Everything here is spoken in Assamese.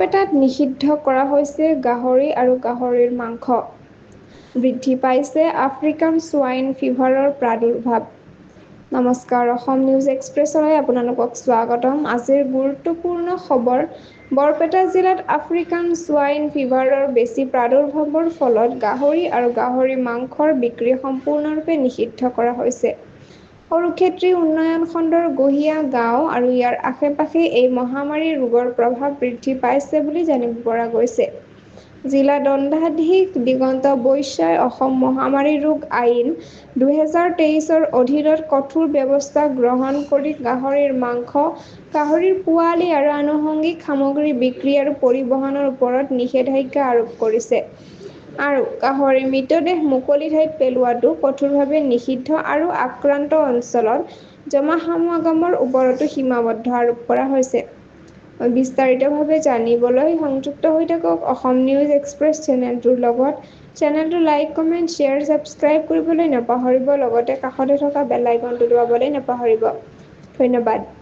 বৰপেটাত নিষিদ্ধ কৰা হৈছে গাহৰি আৰু গাহৰিৰ মাংস। বৃদ্ধি পাইছে আফ্ৰিকান সোৱাইন ফিভাৰৰ প্ৰাদুৰ্ভাৱ। নমস্কাৰ, অসম নিউজ এক্সপ্ৰেছলৈ আপোনালোকক স্বাগতম। আজিৰ গুৰুত্বপূৰ্ণ খবৰ বৰপেটা জিলাত আফ্ৰিকান সোৱাইন ফিভাৰৰ বেছি প্ৰাদুৰ্ভাৱৰ ফলত গাহৰি আৰু গাহৰি মাংসৰ বিক্ৰী সম্পূৰ্ণৰূপে নিষিদ্ধ কৰা হৈছে। সৰুক্ষেত্ৰী উন্নয়ন খণ্ডৰ গহিয়া গাঁও আৰু ইয়াৰ আশে-পাশে এই মহামাৰীৰ ৰোগৰ প্ৰভাৱ বৃদ্ধি পাইছে বুলি জানিব পৰা গৈছে। জিলা দণ্ডাধীশ দিগন্ত বৈশ্যই অসম মহামাৰী ৰোগ আইন ২০২৩ৰ অধীনত কঠোৰ ব্যৱস্থা গ্ৰহণ কৰি গাহৰিৰ মাংস, গাহৰিৰ পোৱালী আৰু আনুষংগিক সামগ্ৰী বিক্ৰী আৰু পৰিবহণৰ ওপৰত নিষেধাজ্ঞা আৰোপ কৰিছে। আৰু গাহৰিৰ মৃতদেহ মুকলি ঠাইত পেলোৱাটো কঠোৰভাৱে নিষিদ্ধ আৰু আক্ৰান্ত অঞ্চলত জনসমাগমৰ ওপৰতো সীমাবদ্ধ আৰোপ কৰা হৈছে। বিস্তাৰিতভাৱে জানিবলৈ সংযুক্ত হৈ থাকক অসম নিউজ এক্সপ্ৰেছ চেনেলটোৰ লগত। চেনেলটো লাইক, কমেণ্ট, শ্বেয়াৰ, ছাবস্ক্ৰাইব কৰিবলৈ নাপাহৰিব। লগতে কাষতে থকা বেল আইকনটো দবাবলৈ নাপাহৰিব। ধন্যবাদ।